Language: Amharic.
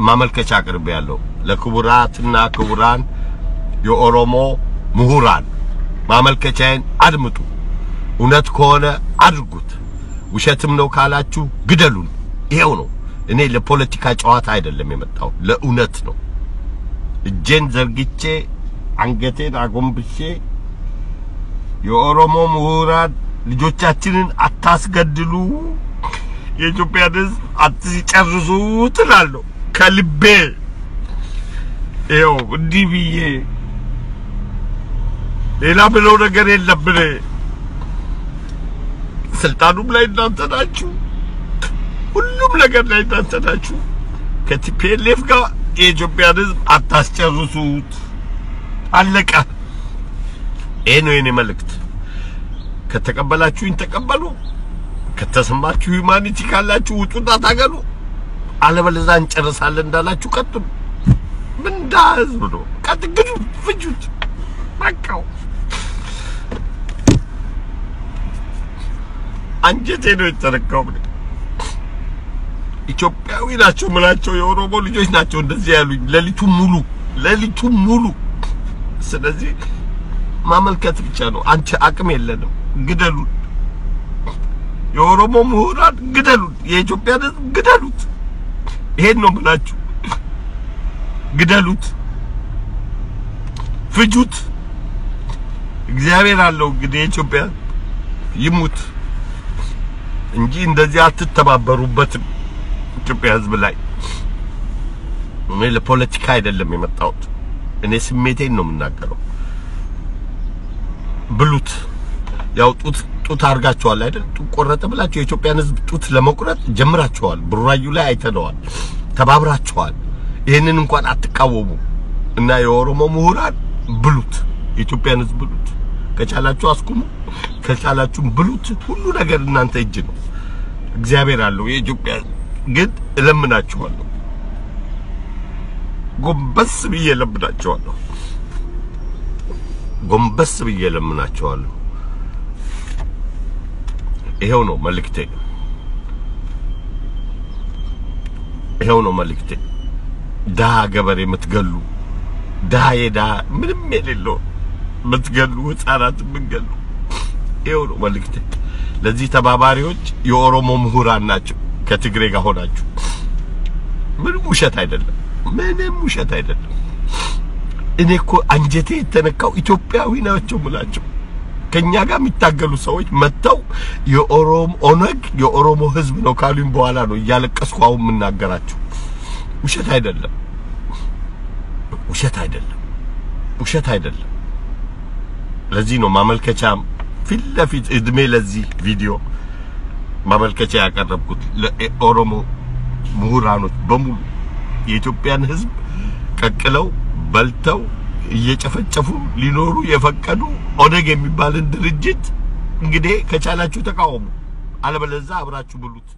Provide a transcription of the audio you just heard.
ማመልከቻ አቅርቤያለሁ ለክቡራትና ክቡራን የኦሮሞ ምሁራን ማመልከቻዬን አድምጡ እውነት ከሆነ አድርጉት ውሸትም ነው ካላችሁ ግደሉን ይሄው ነው እኔ ለፖለቲካ ጨዋታ አይደለም የመጣው ለእውነት ነው እጄን ዘርግቼ አንገቴን አጎንብሼ የኦሮሞ ምሁራን ልጆቻችንን አታስገድሉ የኢትዮጵያ ሕዝብ አትጨርሱ ትላለሁ ከልቤ ይሄው እንዲህ ብዬ ሌላ ብለው ነገር የለብን ስልጣኑም ላይ እናንተ ናችሁ ሁሉም ነገር ላይ እናንተ ናችሁ ከቲፒኤልኤፍ ጋር የኢትዮጵያ ሕዝብ አታስጨርሱት አለቀ ይሄ ነው የኔ መልእክት ከተቀበላችሁኝ ተቀበሉ ከተሰማችሁ ሁማኒቲ ካላችሁ ውጡና ታገሉ አለበለዛ እንጨርሳለን እንዳላችሁ ቀጥሉ ምን ዳዝሩ ነው ቀጥግዱ ፍጁት በቃው አንጀቴ ነው የተረካው ኢትዮጵያዊ ናቸው ምላቸው የኦሮሞ ልጆች ናቸው እንደዚህ ያሉኝ ለሊቱ ሙሉ ስለዚህ ማመልከት ብቻ ነው አንቺ አቅም የለንም ግደሉ የኦሮሞ ምሁራን ግደሉ የኢትዮጵያ ሕዝብ ግደሉት ይሄን ነው ምላችሁ ግደሉት ፍጁት እግዚአብሔር አለው እንግዲህ ኢትዮጵያ ይሙት እንጂ እንደዚህ አትተባበሩበትም ኢትዮጵያ ሕዝብ ላይ እኔ ለፖለቲካ አይደለም የመጣሁት እኔ ስሜቴን ነው የምናገረው ብሉት ያው ጡት አርጋቸዋል አይደል ጡት ቆረጠ ብላችሁ የኢትዮጵያን ሕዝብ ጡት ለመቁረጥ ጀምራቸዋል ብሩራዩ ላይ አይተነዋል ተባብራቸዋል ይሄንን እንኳን አትቃወሙ እና የኦሮሞ ምሁራን ብሉት የኢትዮጵያን ሕዝብ ብሉት ከቻላችሁ አስቁሙ ከቻላችሁ ብሉት ሁሉ ነገር እናንተ እጅ ነው እግዚአብሔር አለው የኢትዮጵያ ግን እለምናችኋለሁ ጎንበስ ብዬ እለምናችኋለሁ ጎንበስ ብዬ እለምናችኋለሁ ይሄው ነው መልእክቴ ይሄው ነው መልእክቴ ዳ ገበሬ የምትገሉ ዳ ምንም የሌለው የምትገሉ ህፃናት የምትገሉ ይሄው ነው መልእክቴ ለዚህ ተባባሪዎች የኦሮሞ ምሁራን ናቸው ከትግሬ ጋር ሆናችሁ ምንም ውሸት አይደለም እኔ እኮ አንጀቴ የተነካው ኢትዮጵያዊ ናቸው ምላቸው ከኛ ጋር የሚታገሉ ሰዎች መተው የኦሮሞ ህዝብ ነው ካሉኝ በኋላ ነው ያለቀስኳው ምናገራችሁ ውሸት አይደለም ለዚህ ነው ማመልከቻ ፊት እድሜ ለዚህ ቪዲዮ ማመልከቻ ያቀረብኩት ለኦሮሞ ምሁራኖች በሙሉ የኢትዮጵያን ህዝብ ቀቅለው በልተው እየጨፈጨፉ ሊኖሩ የፈቀዱ ኦነግ የሚባልን ድርጅት እንግዲህ ከቻላችሁ ተቃወሙ አለበለዛ አብራችሁ ብሉት